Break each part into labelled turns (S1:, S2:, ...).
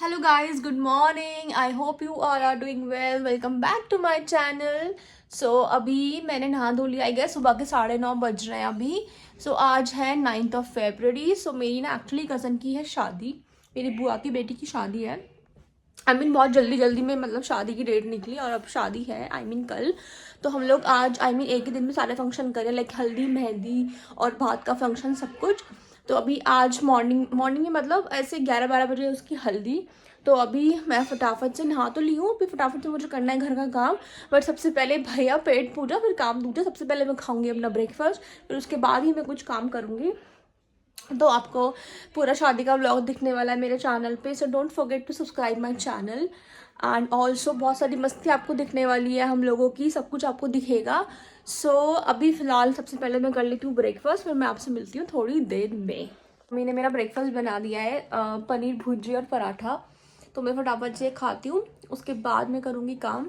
S1: Hello guys, good morning. I hope you all are doing well. Welcome back to my channel. So अभी मैंने नहा धो लिया। I guess सुबह के 9:30 बज रहे हैं अभी। आज है 9 फरवरी। मेरी ना एक्चुअली कज़न की है शादी, मेरी बुआ की बेटी की शादी है। बहुत जल्दी जल्दी में मतलब शादी की डेट निकली और अब शादी है कल। तो हम लोग आज एक ही दिन में सारे फंक्शन करें, लाइक हल्दी, मेहंदी और भात का फंक्शन सब कुछ। तो अभी आज मॉर्निंग मॉर्निंग में मतलब ऐसे 11-12 बजे उसकी हल्दी। तो अभी मैं फटाफट से नहा तो ली हूँ, फिर फटाफट से मुझे करना है घर का काम। बट सबसे पहले भैया पेट पूजा, फिर काम दूजा। सबसे पहले मैं खाऊंगी अपना ब्रेकफास्ट, फिर उसके बाद ही मैं कुछ काम करूँगी। तो आपको पूरा शादी का व्लॉग दिखने वाला है मेरे चैनल पे। So don't forget to subscribe my channel. And also बहुत सारी मस्ती आपको दिखने वाली है हम लोगों की, सब कुछ आपको दिखेगा। अभी फ़िलहाल सबसे पहले मैं कर लेती हूँ ब्रेकफास्ट, फिर मैं आपसे मिलती हूँ थोड़ी देर में। मैंने मेरा ब्रेकफास्ट बना दिया है, पनीर भुर्जी और पराठा। तो मैं फटाफट से खाती हूँ, उसके बाद मैं करूँगी काम।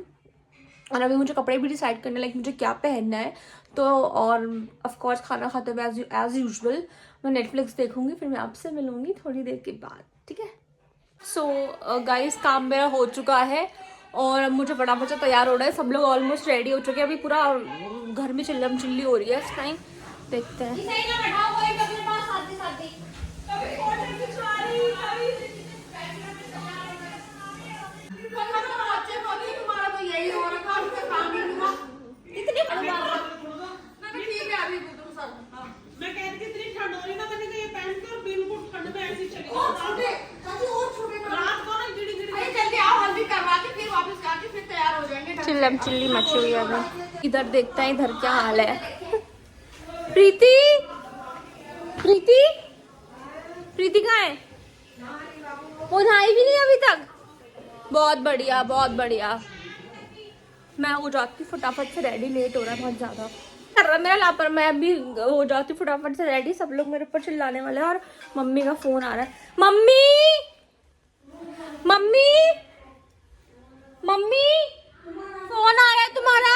S1: और अभी मुझे कपड़े भी डिसाइड करने, लाइक मुझे क्या पहनना है। तो और ऑफ कोर्स खाना खाते हुए एज यूजुअल मैं नेटफ्लिक्स देखूंगी, फिर मैं आपसे मिलूंगी थोड़ी देर के बाद, ठीक है। गाइस काम मेरा हो चुका है और अब मुझे फटाफट से तैयार हो रहा है। सब लोग ऑलमोस्ट रेडी हो चुके हैं, अभी पूरा घर में चिल्लम चिल्ली हो रही है इस टाइम। देखते हैं। चिल्लम चिल्ली मची हुई है अभी। इधर देखते हैं इधर क्या हाल है। प्रीति प्रीति प्रीति कहाँ है? वो नहाई भी नहीं अभी तक। बहुत बढ़िया बहुत बढ़िया। मैं हो जाती फटाफट से रेडी, लेट हो रहा है बहुत ज्यादा। कर रहा मेरा लापर, मैं भी हो जाती फटाफट से रेडी। सब लोग मेरे ऊपर चिल्लाने वाले हैं और मम्मी का फोन आ रहा है। मम्मी मम्मी मम्मी फोन आ रहा है तुम्हारा।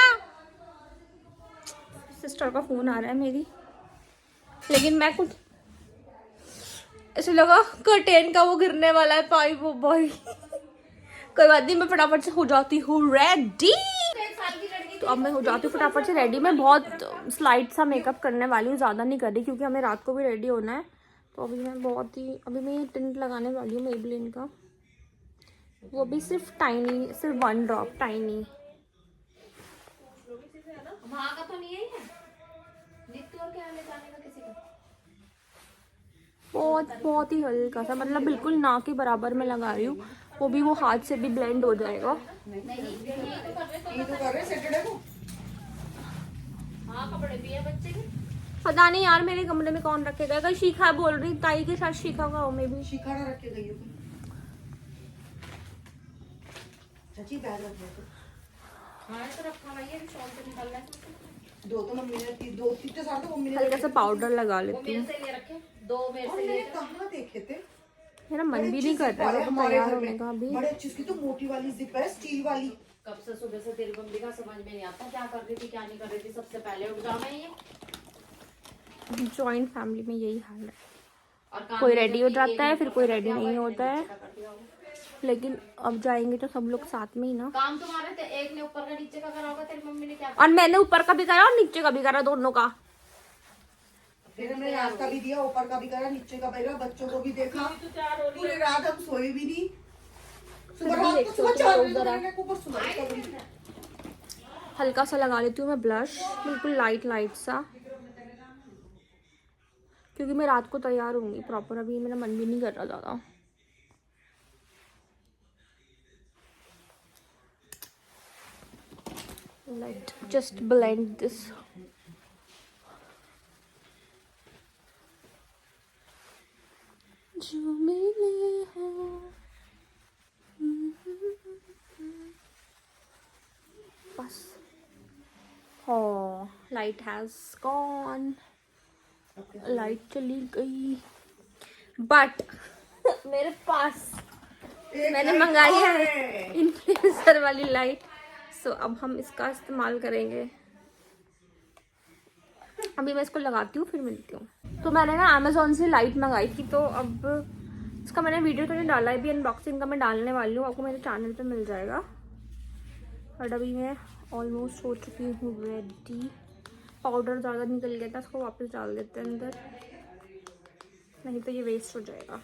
S1: सिस्टर का फोन आ रहा है मेरी, लेकिन मैं कुछ ऐसे लगा कर्टेन का वो गिरने वाला है पाइप, वो बॉय। कोई बात नहीं, मैं फटाफट से हो जाती हूँ रेडी। तो अब मैं हो जाती हूँ फटाफट से रेडी। मैं बहुत स्लाइट सा मेकअप करने वाली हूँ, ज़्यादा नहीं कर रही क्योंकि हमें रात को भी रेडी होना है। तो अभी मैं ये टिंट लगाने वाली हूँ मेबलिन का, वो भी सिर्फ 1 ड्रॉप टाइनी। वहाँ का तो नहीं है किसी का। बहुत ही हल्का सा, मतलब बिल्कुल ना के बराबर में लगा रही हूँ, वो भी वो हाथ से भी ब्लेंड हो जाएगा। पता नहीं यार मेरे कमरे में कौन रखेगा। कल शिखा बोल रही ताई के साथ शिखा का हो, मैं भी शिखा रखे गई हूँ। दो तो मम्मी ने दो तीन साल तो मम्मी ने हल्का सा पाउडर लगा लेती हूँ। कहाँ देखे थे, मेरा मन भी नहीं कर रहा है तैयार होने का अभी। बड़े अच्छी उसकी तो मोटी वाली जिप है, स्टील वाली। कब से सुबह से तेरी मम्मी का समझ में नहीं आता क्या कर रही थी क्या नहीं कर रही थी। सबसे पहले उठ जाना है ये। जॉइंट फैमिली में यही हाल है, और कोई रेडी हो जाता है फिर कोई रेडी नहीं होता है। लेकिन अब जाएंगे तो सब लोग साथ में ही ना। काम तुम्हारे थे, एक ने ऊपर का नीचे का करा होगा, तेरी मम्मी ने क्या करा? और मैंने ऊपर का भी करा और नीचे का भी करा, दोनों का। फिर हमने रात का भी दिया, ऊपर का भी करा, नीचे का भी करा, बच्चों को भी देखा। पूरी रात हम सोए भी नहीं। हल्का सा लगा लेती हूँ मैं ब्लश, बिल्कुल लाइट सा, क्योंकि मैं रात को तैयार होंगी प्रॉपर। अभी मेरा मन भी नहीं कर रहा ज़्यादा। Let's just blend this. जो मिले हैं बस। हो लाइट हैज गॉन, लाइट चली गई। बट मेरे पास मैंने मंगाई है इन्फ्लुएंसर वाली लाइट। अब हम इसका इस्तेमाल करेंगे। अभी मैं इसको लगाती हूँ फिर मिलती हूँ। तो मैंने ना अमेज़ोन से लाइट मंगाई थी, तो अब इसका मैंने वीडियो तो नहीं डाला है, भी अनबॉक्सिंग का मैं डालने वाली हूँ, आपको मेरे चैनल पे मिल जाएगा। और अभी मैं ऑलमोस्ट हो चुकी हूँ रेडी। पाउडर ज़्यादा निकल गया था, इसको वापस डाल देते हैं अंदर, नहीं तो ये वेस्ट हो जाएगा।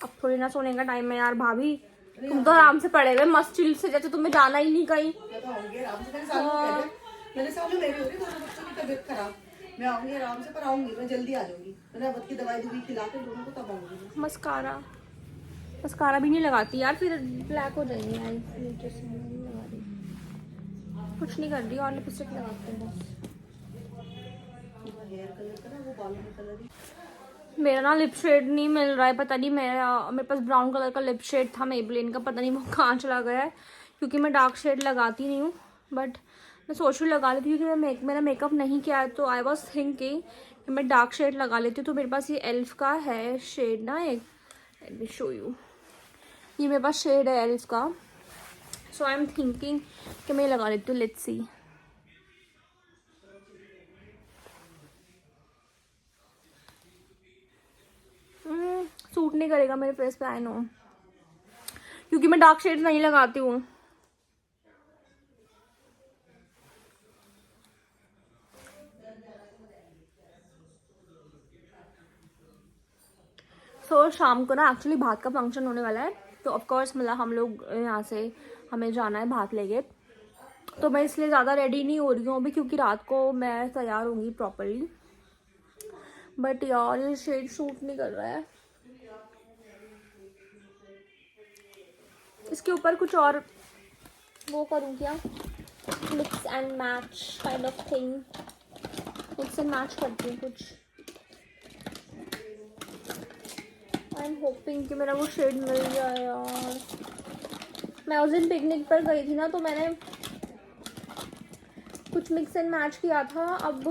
S1: अब थोड़ी ना सोने का टाइम है यार भाभी, तुम तो आराम से पड़े हुए मस्त चिल से, जैसे तुम्हें जाना ही नहीं कहीं।
S2: मेरे सामने मेरी हो रही दोनों बच्चों की तबीयत खराब, मैं आऊंगी आराम से, पर आऊंगी मैं जल्दी आ जाऊंगी, मैंने अब की दवाई खिला के दोनों को तब आऊंगी।
S1: मस्कारा भी नहीं लगाती यार, फिर ब्लैक हो जाएंगे आई नीचे से, नहीं लगा रही, कुछ नहीं कर रही, और लिपस्टिक लगाते हैं बस।
S2: हेयर कलर का ना वो बालों का कलर ही।
S1: मेरा ना लिप शेड नहीं मिल रहा है, पता नहीं, मेरे पास ब्राउन कलर का लिप शेड था मेबलिन का, पता नहीं वो कहाँ चला गया है, क्योंकि मैं डार्क शेड लगाती नहीं हूँ, बट मैं सोच रही लगा लेती हूँ, क्योंकि मेरा मेकअप नहीं किया है, तो आई वॉज थिंकिंग कि मैं डार्क शेड लगा लेती हूँ। तो मेरे पास ये एल्फ का है शेड ना, एक लेट मी शो यू, ये मेरे पास शेड है एल्फ का, सो आई एम थिंकिंग कि मैं लगा लेती हूँ, लेट्स सी। सूट नहीं करेगा मेरे फेस पे, आई नो, क्योंकि मैं डार्क शेड नहीं लगाती हूँ। सो शाम को ना एक्चुअली भात का फंक्शन होने वाला है, तो ऑफकोर्स मतलब हम लोग यहाँ से हमें जाना है भात लेके, तो मैं इसलिए ज़्यादा रेडी नहीं हो रही हूँ अभी, क्योंकि रात को मैं तैयार होंगी प्रॉपरली। बट यार ये शेड सूट नहीं कर रहा है, इसके ऊपर कुछ और वो करूँ क्या, mix and match kind of thing, mix and match करती हूँ कुछ। आई एम होपिंग कि मेरा वो शेड मिल जाए यार। मैं उस दिन पिकनिक पर गई थी ना, तो मैंने कुछ मिक्स एंड मैच किया था, अब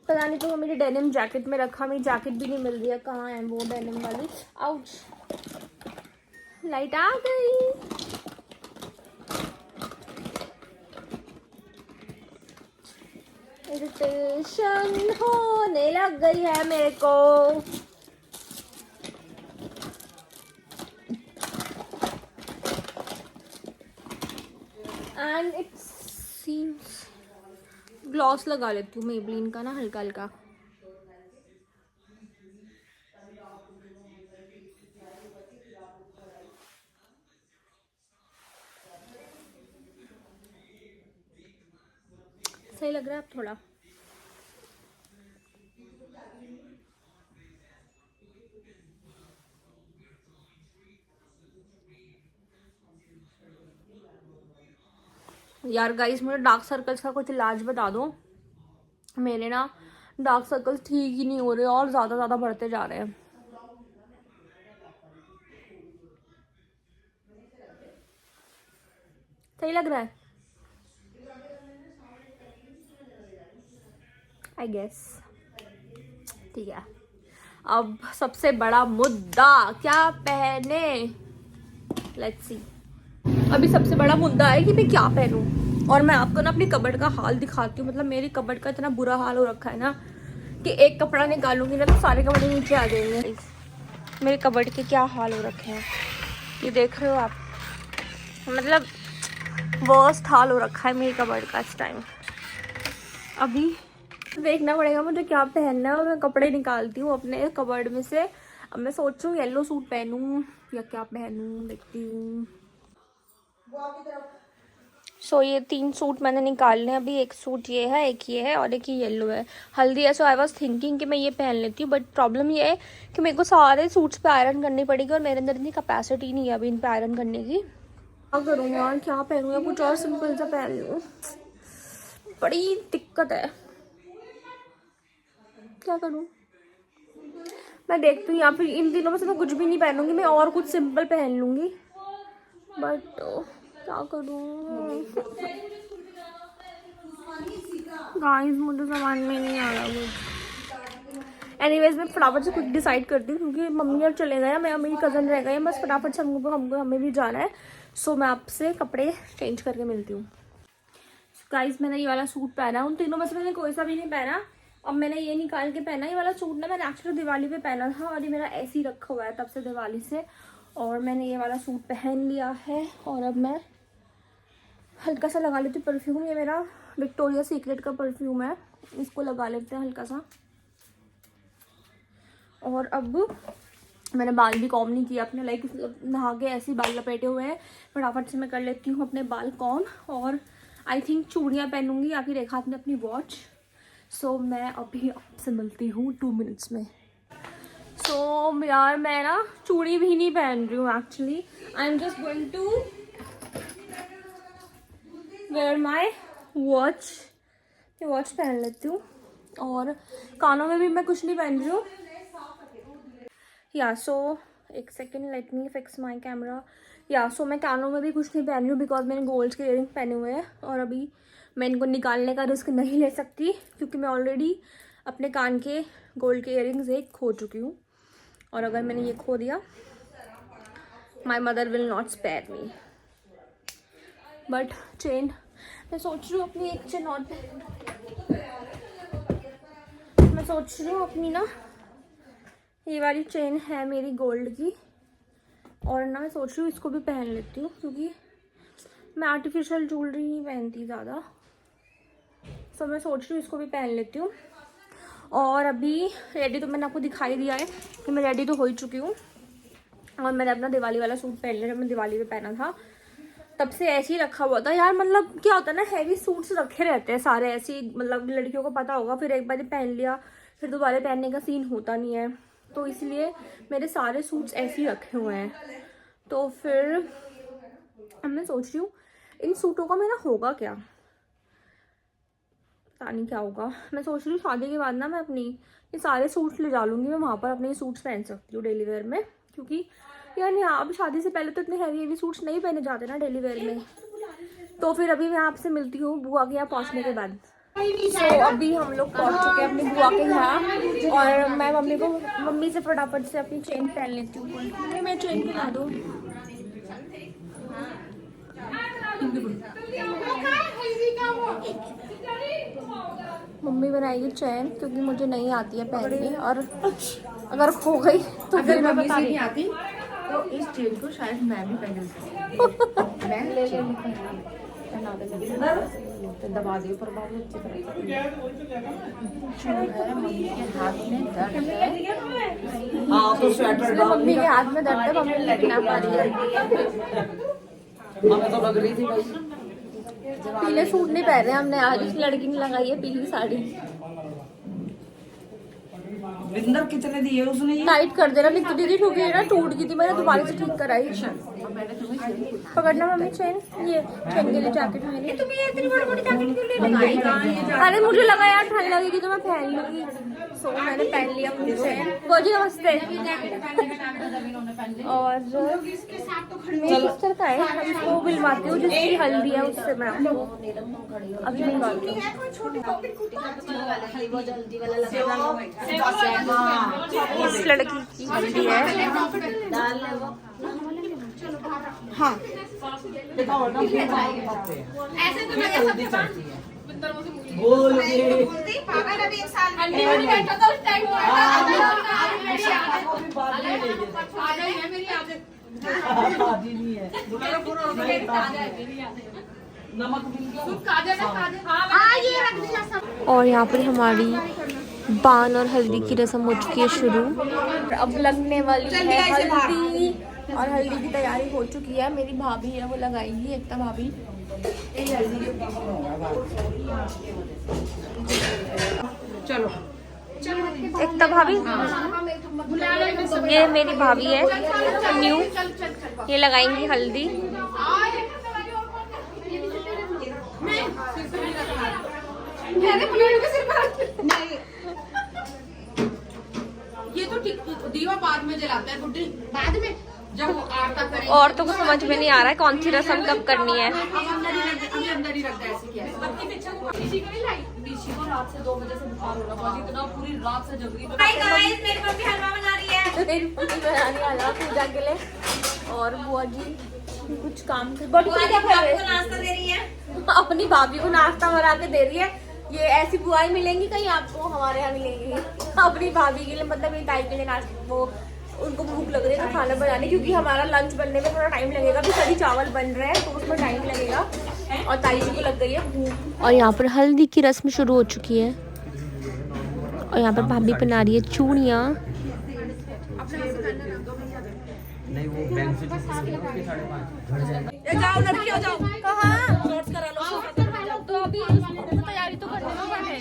S1: पता नहीं तो वो मेरी डेनिम जैकेट में रखा, मेरी जैकेट भी नहीं मिल रही है, कहाँ है वो डेनिम वाली। आउच, लाइट आ गई। इरिटेशन होने लग गई है मेरे को। एंड इट सीम्स, ग्लॉस लगा लेती हूँ मेबलिन का ना, हल्का हल्का। सही लग रहा है अब थोड़ा। यार गाइस, मुझे डार्क सर्कल्स का कुछ इलाज बता दो, मेरे ना डार्क सर्कल्स ठीक ही नहीं हो रहे और ज़्यादा बढ़ते जा रहे हैं। सही लग रहा है आई गेस, ठीक है। अब सबसे बड़ा मुद्दा, क्या पहने, लेट्स सी। अभी सबसे बड़ा मुद्दा है कि मैं क्या पहनूं, और मैं आपको ना अपनी कबर्ड का हाल दिखाती हूँ। मतलब मेरी कबर्ड का इतना बुरा हाल हो रखा है ना, कि एक कपड़ा निकालूंगी ना तो सारे कपड़े नीचे आ जाएंगे। मेरे कबर्ड के क्या हाल हो रखे हैं, ये देख रहे हो आप, मतलब वर्स्ट हाल हो रखा है मेरी कबर्ड का इस टाइम। अभी देखना पड़ेगा मुझे क्या पहनना है, और मैं कपड़े निकालती हूँ अपने कबर्ड में से। अब मैं सोच रही हूँ येलो सूट पहनूं या क्या पहनूं, देखती हूँ। सो ये 3 सूट मैंने निकालने हैं अभी, एक सूट ये है, एक ये है, और एक ये येलो है, हल्दी है। सो आई वॉज थिंकिंग कि मैं ये पहन लेती हूँ, बट प्रॉब्लम ये है कि मेरे को सारे सूट्स पे आयरन करनी पड़ेगी, और मेरे अंदर इतनी कैपेसिटी नहीं है अभी इन पे आयरन करने की। क्या करूँ यार, क्या पहनूँ, या कुछ और सिंपल सा पहन लूँ, बड़ी दिक्कत है, क्या करूँ। मैं देखती हूँ, या फिर इन दिनों में से मैं कुछ भी नहीं पहनूंगी, मैं और कुछ सिंपल पहन लूँगी, बट क्या करूँ गाइस, मुझे समझ में नहीं आ रहा कुछ। एनीवेज मैं फटाफट से कुछ डिसाइड करती हूँ, क्योंकि मम्मी और चले गए, मैं मेरी कज़न रह गई है, बस फटाफट से हमें भी जाना है। सो मैं आपसे कपड़े चेंज करके मिलती हूँ। गाइस मैंने ये वाला सूट पहना, उन तीनों में से मैंने कोई सा भी नहीं पहना। अब मैंने ये निकाल के पहना। ये वाला सूट ना मैंने एक्चुअली दिवाली पे पहना था और ये मेरा ऐसे ही रखा हुआ है तब से दिवाली से। और मैंने ये वाला सूट पहन लिया है और अब मैं हल्का सा लगा लेती हूँ परफ्यूम। ये मेरा विक्टोरिया सीक्रेट का परफ्यूम है, इसको लगा लेते हैं हल्का सा। और अब मैंने बाल भी कॉम नहीं किया अपने, लाइक नहा के ऐसे ही बाल लपेटे हुए हैं। फटाफट से मैं कर लेती हूँ अपने बाल कॉम और आई थिंक चूड़ियाँ पहनूंगी या फिर एक हाथ में अपनी वॉच। सो मैं अभी आपसे मिलती हूँ 2 मिनट्स में। सो यार मैं ना चूड़ी भी नहीं पहन रही हूँ actually. I am just going to wear my watch. ये वॉच पहन लेती हूँ और कानों में भी मैं कुछ नहीं पहन रही हूँ। या सो एक second, let me fix my camera. या सो मैं कानों में भी कुछ नहीं पहन रही हूँ बिकॉज मैंने गोल्ड के इयरिंग पहने हुए हैं और अभी मैं इनको निकालने का रिस्क नहीं ले सकती क्योंकि मैं ऑलरेडी अपने कान के गोल्ड के इयरिंग्स एक खो चुकी हूँ। और अगर मैंने ये खो दिया my mother will not spare me. But chain मैं सोच रही हूँ अपनी एक चेन और, मैं सोच रही हूँ अपनी ना ये वाली चेन है मेरी गोल्ड की और ना मैं सोच रही हूँ इसको भी पहन लेती हूँ क्योंकि मैं आर्टिफिशियल ज्वेलरी नहीं पहनती ज़्यादा। सो मैं सोच रही हूँ इसको भी पहन लेती हूँ। और अभी रेडी तो मैंने आपको दिखाई दिया है कि मैं रेडी तो हो ही चुकी हूँ। और मैंने अपना दिवाली वाला सूट पहन लिया, जब मैं दिवाली पे पहना था तब से ऐसे ही रखा हुआ था। यार मतलब क्या होता है ना, हैवी सूट्स रखे रहते हैं सारे ऐसे ही, मतलब लड़कियों को पता होगा, फिर एक बार ही पहन लिया फिर दोबारा पहनने का सीन होता नहीं है। तो इसलिए मेरे सारे सूट्स ऐसे ही रखे हुए हैं। तो फिर अब मैं सोच रही हूँ इन सूटों का मेरा होगा क्या, पता नहीं क्या होगा। मैं सोच रही हूँ शादी के बाद ना मैं अपनी ये सारे सूट्स ले जा लूँगी, मैं वहाँ पर अपने सूट्स पहन सकती हूँ डेली वेयर में। क्योंकि यार यहाँ अब शादी से पहले तो इतने हैवी सूट्स नहीं पहने जाते ना डेली वेयर में। तो फिर अभी मैं आपसे मिलती हूँ बुआ के यहाँ पहुँचने के बाद। तो अभी हम लोग पहुँच चुके हैं अपनी बुआ के यहाँ और मैं मम्मी से फटाफट से अपनी चेन पहन लेती हूँ। मैं चेन पहना दूँ। मम्मी बनाएगी चैन क्योंकि मुझे नहीं आती है पहननी और अगर खो गई तो फिर मैं बता नहीं आती।
S2: तो इस चेन को शायद मैं भी पहन सकती। मैं ले दबा दियो पर बहुत अच्छी तरह मम्मी के हाथ में दर्द है। हाँ तो स्वेटर
S1: मम्मी के हाथ में दर्द है, मम्मी लग ना पा रही है।
S2: हमें तो लग रही थी भाई।
S1: पीले सूट नहीं पहने हमने आज, इस लड़की ने लगाई है पीली साड़ी।
S2: विंदर कितने दिए उसने ये?
S1: टाइट कर देना लिख दीदी क्योंकि ना टूट गई थी, मैंने दोबारा से ठीक कराई। पकड़ना मम्मी चेन, ये चेन के लिए जैकेट मेरी। तुम्हें ये इतनी बड़ी जैकेट क्यों ले लगाई? अरे मुझे लगा यार ठंड लगेगी तो मैं पहन लूंगी। सो मैंने पहन लिया अपनी चेन। बोजी नमस्ते। और मेरी सिस्टर का है, मैं उसको मिलवाती हूँ जिसकी हल्दी है, उससे मैं अभी मिलवाती हूँ। इस लड़की की हल्दी है।
S2: हाँ
S3: ऐसे तो मैं सबके पास
S2: बोल
S3: पागल अभी 1 साल में बैठा था उस टाइम मेरी आदत
S2: नहीं है नमक
S3: हाँ ये रख दिया सब।
S1: और यहाँ पर हमारी बान और हल्दी की रस्म हो चुकी है शुरू। अब लगने वाली है हल्दी और हल्दी की तैयारी हो चुकी है। मेरी भाभी है वो लगाएंगी, एकता भाभी।
S2: चलो
S1: एकता भाभी, ये मेरी भाभी है न्यू, ये लगाएंगी हल्दी।
S3: ये तो दीवा बाद में जलाता है बुड्ढी, बाद में जब वो आरता करे।
S1: औरतों को समझ में नहीं आ रहा है कौन सी रस्म कब करनी है।
S3: अंदर ही रख दे ऐसे किया। रात से 2 बजे से बुखार हो रहा है, इतना पूरी रात से जग रही है। हाय गाइस, मेरी मम्मी हलवा बना रही है।
S1: मेरी मम्मी बनाने वाला पूजा के लिए और बुआ जी कुछ काम कर बड़ी क्या कर रहे नाश्ता दे रही है अपनी भाभी को नाश्ता बना के दे रही है। ये ऐसी बुआई मिलेंगी कहीं आपको, हमारे यहाँ मिलेंगी अपनी भाभी के लिए, मतलब मेरी ताई के लिए नाश्ता, वो उनको भूख लग रही है तो खाना बनाने, क्योंकि हमारा लंच बनने में थोड़ा टाइम लगेगा। अभी कड़ी चावल बन रहे हैं तो उसमें टाइम लगेगा और ताई जी को लग गई है भूख। और यहाँ पर हल्दी की रस्म शुरू हो चुकी है और यहाँ पर भाभी बना रही है चूड़ियाँ।
S4: नहीं वो बैंक से उसके 5:30
S2: जाओ लड़की हो जाओ,
S1: कहाँ
S2: शॉर्ट्स करा लो।
S1: तो अभी उसकी तैयारी तो करने में है।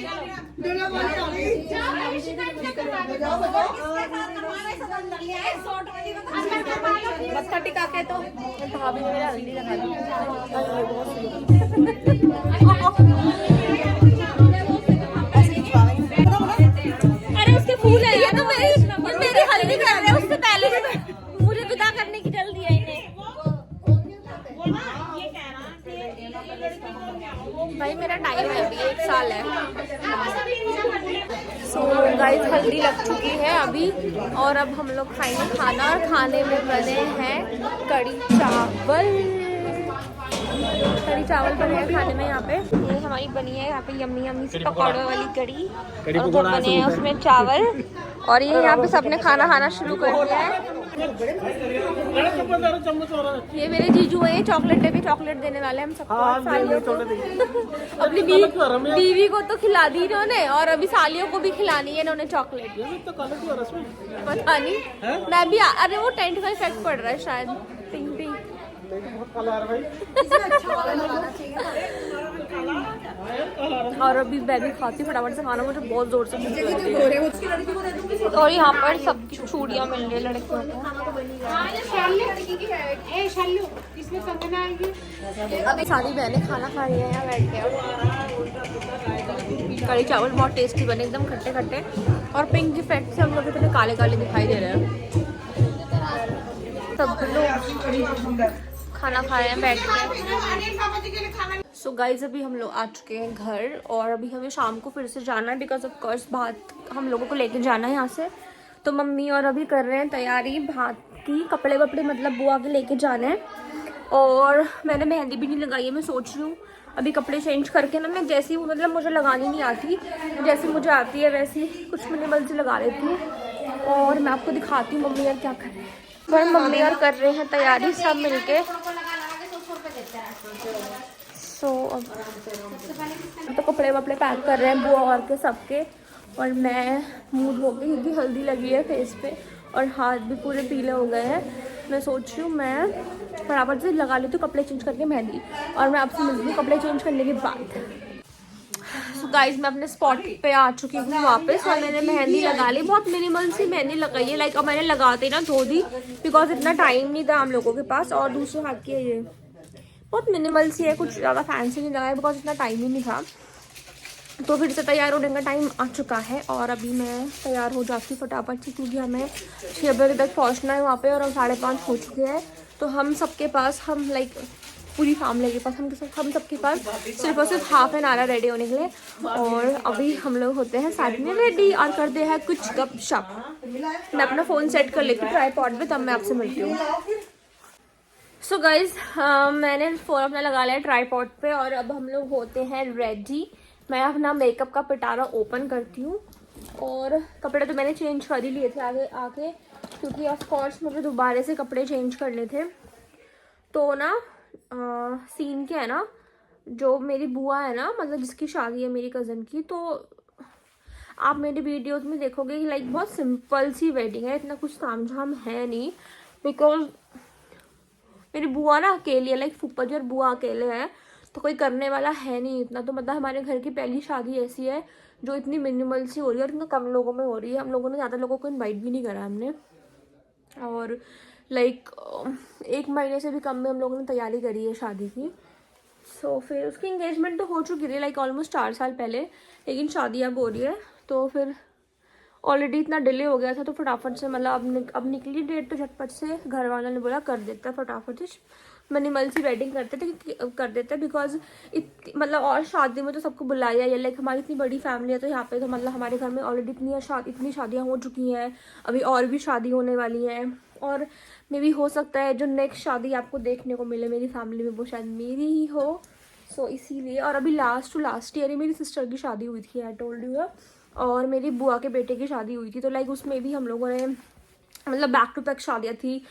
S1: मत्था टिका के तो भाभी ने मेरा हल्दी लगा अरे उसके फूल है, ये तो मेरी हल्दी कर रहे हैं, उससे पहले मुझे विदा करने की जल्दी है इन्हें। भाई मेरा टाइम है अभी 1 साल है। सो गाइस हल्दी लग चुकी है अभी और अब हम लोग खाएंगे खाना और खाने में बने हैं कड़ी चावल बने हैं खाने में। यहाँ पे ये हमारी बनी है यहाँ पे यम्मी यम्मी सी पकौड़े वाली कड़ी और वो बने हैं उसमें चावल और ये यहाँ पे सबने खाना खाना शुरू कर दिया है। ये मेरे जीजू है, ये चॉकलेट भी चॉकलेट देने वाले हैं हम सबको। अपनी बीवी को तो खिला दी इन्होंने और अभी सालियों को भी खिलानी है इन्होंने चॉकलेट। पता नहीं मैं भी अरे वो टेंट का इफेक्ट पड़ रहा है शायद। पिंक पिंक और अभी मैं भी खाती फटाफट से खाना, मुझे बहुत जोर से भूख लगी है। और यहाँ पर सब चूड़ियाँ मिल रही है लड़कियों को। अभी सारी बहनें खाना खा रही है यहाँ बैठ के। कड़ी चावल बहुत टेस्टी बने, एकदम खट्टे खट्टे और पिंक इफेक्ट से हम लोग इतने काले काले दिखाई दे रहे हैं। सब लोग खाना खा रहे हैं बैठ के। सो गाइज अभी हम लोग आ चुके हैं घर और अभी हमें शाम को फिर से जाना है बिकॉज ऑफ कोर्स भात हम लोगों को लेके जाना है यहाँ से। तो मम्मी और अभी कर रहे हैं तैयारी भात की, कपड़े वपड़े मतलब बुआ के लेके जाना है। और मैंने मेहंदी भी नहीं लगाई है, मैं सोच रही हूँ अभी कपड़े चेंज करके ना मैं जैसी मतलब मुझे लगानी नहीं आती, जैसी मुझे आती है वैसी कुछ मिनिमल से लगा लेती हूँ। और मैं आपको दिखाती हूँ मम्मी और क्या कर रहे हैं। पर मम्मी और कर रहे हैं तैयारी सब मिलके। सो अब तो कपड़े वपड़े पैक कर रहे हैं बुआ और के सबके और मैं मुँह धो के क्योंकि हल्दी लगी है फेस पे और हाथ भी पूरे पीले हो गए हैं। मैं सोच रही हूँ मैं फटाफट से लगा लेती हूँ कपड़े चेंज करके मेहंदी और मैं आपसे मिलती हूँ कपड़े चेंज करने के बाद। सो गाइज मैं अपने स्पॉट पे आ चुकी हूँ वापस और मैंने मेहंदी लगा ली, बहुत मिनिमल सी मेहंदी लगाई है। लाइक अब मैंने लगाते ना धो दी बिकॉज इतना टाइम नहीं था हम लोगों के पास। और दूसरे हाथ की है ये बहुत मिनिमल सी है, कुछ ज़्यादा फैंसी नहीं लगाया बिकॉज इतना टाइम ही नहीं था। तो फिर से तैयार होने का टाइम आ चुका है और अभी मैं तैयार हो जाती हूँ फटाफट से क्योंकि हमें 6 बजे तक पहुँचना है वहाँ पे और हम 5:30 हो चुके हैं। तो हम सबके पास हम लाइक पूरी फैमिली के पास हम सबके पास सिर्फ और सिर्फ हाफ एन आवर रेडी होने के लिए और अभी हम लोग होते हैं साथ में रेडी और करते हैं कुछ गपशप। मैं अपना फ़ोन सेट कर लेती हूँ ट्राइपॉड पे, तब मैं आपसे मिलती हूँ। सो गाइज मैंने फ़ोन अपना लगा लिया ट्राइपॉड पे और अब हम लोग होते हैं रेडी। मैं अपना मेकअप का पिटारा ओपन करती हूँ और कपड़े तो मैंने चेंज कर ही लिए थे आगे क्योंकि ऑफ कोर्स मुझे दोबारा से कपड़े चेंज करने थे। तो ना सीन क्या है ना, जो मेरी बुआ है ना मतलब जिसकी शादी है मेरी कज़न की, तो आप मेरी वीडियोस में देखोगे कि लाइक बहुत सिंपल सी वेडिंग है, इतना कुछ तामझाम है नहीं बिकॉज मेरी बुआ ना अकेली है, लाइक फूफा जी और बुआ अकेले हैं तो कोई करने वाला है नहीं इतना। तो मतलब हमारे घर की पहली शादी ऐसी है जो इतनी मिनिमल सी हो रही है और इतना कम लोगों में हो रही है। हम लोगों ने ज़्यादा लोगों को इनवाइट भी नहीं करा हमने और लाइक 1 महीने से भी कम में हम लोगों ने तैयारी करी है शादी की। सो फिर उसकी इंगेजमेंट तो हो चुकी थी लाइक ऑलमोस्ट 4 साल पहले, लेकिन शादी अब हो रही है तो फिर ऑलरेडी इतना डिले हो गया था तो फटाफट से मतलब अब निकली डेट तो झटपट से घर वालों ने बोला कर देता है फटाफट से। मिनिमल सी वेडिंग कर देते बिकॉज मतलब और शादी में तो सबको बुलाया है, लाइक हमारी इतनी बड़ी फैमिली है तो यहाँ पे तो मतलब हमारे घर में ऑलरेडी इतनी शादियाँ हो चुकी हैं, अभी और भी शादी होने वाली हैं, और मे भी हो सकता है जो नेक्स्ट शादी आपको देखने को मिले मेरी फैमिली में वो शायद मेरी ही हो। सो इसीलिए, और अभी लास्ट ईयर ही मेरी सिस्टर की शादी हुई थी, आई टोल्ड यू, और मेरी बुआ के बेटे की शादी हुई थी, तो लाइक उसमें भी हम लोगों ने मतलब बैक टू बैक शादियाँ थी,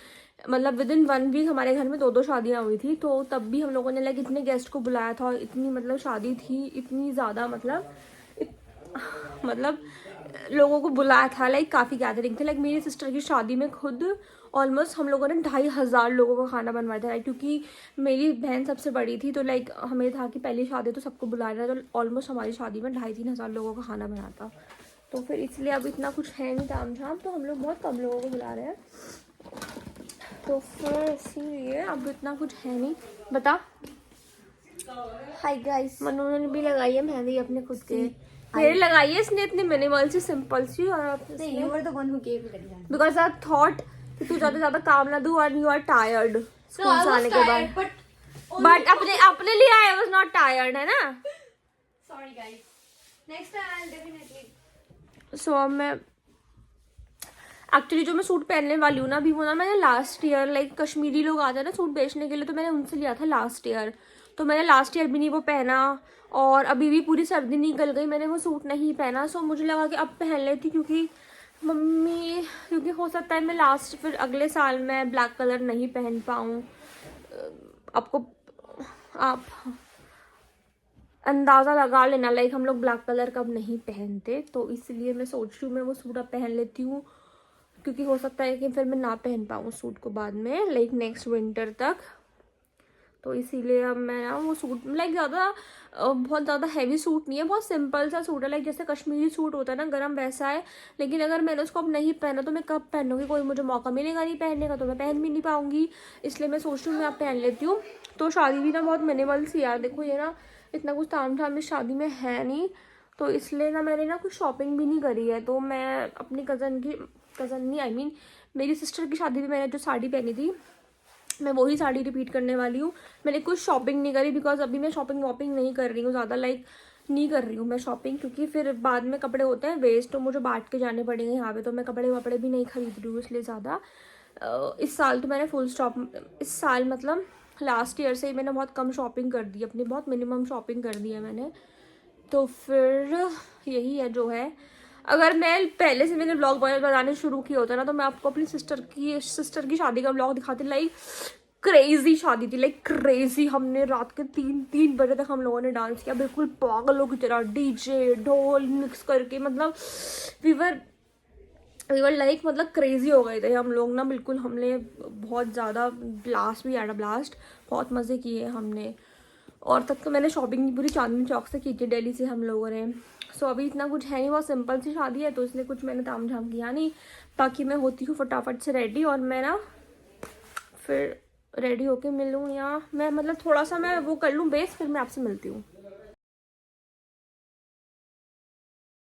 S1: मतलब विद इन 1 वीक हमारे घर में 2 शादियाँ हुई थी, तो तब भी हम लोगों ने लाइक इतने गेस्ट को बुलाया था, इतनी मतलब शादी थी, इतनी ज़्यादा मतलब लोगों को बुलाया था, लाइक काफ़ी गैदरिंग थे। लाइक मेरी सिस्टर की शादी में खुद ऑलमोस्ट हम लोगों ने 2500 लोगों का खाना बनवाया था, क्योंकि मेरी बहन सबसे बड़ी थी, तो लाइक हमें था कि पहली शादी तो सबको बुलाया था, तो ऑलमोस्ट हमारी शादी में 2500-3 हज़ार लोगों का खाना बना था। तो फिर इसलिए अब इतना कुछ है नहीं ताम झाम, तो हम लोग बहुत कम लोगों को बुला रहे हैं, तो फिर इसीलिए अब इतना कुछ है नहीं। बता। हाय गाइस, मनु ने भी लगाई है मेहंदी अपने खुद के, मेरे लगाई है इसने इतनी मिनिमल सी सिंपल सी, और बिकॉज आई थॉट कि तू ज्यादा काम ना दू और यू आर टायर्ड स्कूल से आने के बाद, बट अपने लिए आई वाज नॉट टायर्ड, है ना।
S5: Sorry guys. Next time I'll definitely.
S1: सो अब मैं एक्चुअली जो मैं सूट पहनने वाली हूँ ना अभी, वो ना मैंने लास्ट ईयर, लाइक कश्मीरी लोग आते हैं ना सूट बेचने के लिए, तो मैंने उनसे लिया था लास्ट ईयर, तो मैंने लास्ट ईयर भी नहीं वो पहना, और अभी भी पूरी सर्दी निकल गई, मैंने वो सूट नहीं पहना। सो मुझे लगा कि अब पहन लेती, क्योंकि हो सकता है मैं फिर अगले साल मैं ब्लैक कलर नहीं पहन पाऊँ। आप अंदाज़ा लगा लेना, लाइक हम लोग ब्लैक कलर कब नहीं पहनते, तो इसलिए मैं सोच रही हूँ मैं वो सूट अब पहन लेती हूँ, क्योंकि हो सकता है कि फिर मैं ना पहन पाऊँ सूट को बाद में, लाइक नेक्स्ट विंटर तक। तो इसीलिए अब मैं ना वो सूट लाइक बहुत ज़्यादा हैवी सूट नहीं है, बहुत सिंपल सा सूट है, लाइक जैसे कश्मीरी सूट होता है ना गरम, वैसा है, लेकिन अगर मैंने उसको अब नहीं पहना तो मैं कब पहनूंगी, कोई मुझे मौका मिलेगा नहीं पहनने का, तो मैं पहन भी नहीं पाऊंगी, इसलिए मैं सोच रही हूँ मैं अब पहन लेती हूँ। तो शादी भी ना बहुत मिनिमल सी यार, देखो ये ना इतना कुछ ताम झाम इस शादी में है नहीं, तो इसलिए ना मैंने ना कुछ शॉपिंग भी नहीं करी है। तो मैं अपनी मेरी सिस्टर की शादी में मैंने जो साड़ी पहनी थी मैं वही साड़ी रिपीट करने वाली हूँ। मैंने कुछ शॉपिंग नहीं करी बिकॉज अभी मैं शॉपिंग वॉपिंग नहीं कर रही हूँ ज़्यादा, लाइक नहीं कर रही हूँ मैं शॉपिंग, क्योंकि फिर बाद में कपड़े होते हैं वेस्ट, तो मुझे बांट के जाने पड़ेंगे यहाँ पे, तो मैं कपड़े वपड़े भी नहीं खरीद रही हूँ इसलिए ज़्यादा। इस साल तो मैंने फुल स्टॉप, इस साल मतलब लास्ट ईयर से ही मैंने बहुत कम शॉपिंग कर दी, अपनी बहुत मिनिमम शॉपिंग कर दी है मैंने। तो फिर यही है जो है। अगर मैं पहले से मैंने ब्लॉग बनाने शुरू किया होता ना, तो मैं आपको अपनी सिस्टर की शादी का ब्लॉग दिखाती। लाइक क्रेजी शादी थी, लाइक क्रेजी। हमने रात के 3 बजे तक हम लोगों ने डांस किया, बिल्कुल पागलों की तरह, डीजे ढोल मिक्स करके, मतलब वीवर लाइक मतलब क्रेजी हो गए थे हम लोग ना, बिल्कुल। हमने बहुत ज़्यादा ब्लास्ट भी आया, ब्लास्ट बहुत मज़े किए हमने। और तब तो मैंने शॉपिंग पूरी चांदनी चौक से की थी, दिल्ली से हम लोगों ने। सो अभी इतना कुछ है नहीं, बहुत सिंपल सी शादी है, तो इसलिए कुछ मैंने ताम झाम किया नहीं। बाकी मैं होती हूँ फटाफट से रेडी, और मैं ना फिर रेडी होके मिलूँ, या मैं मतलब थोड़ा सा मैं वो कर लूँ बेस, फिर मैं आपसे मिलती हूँ।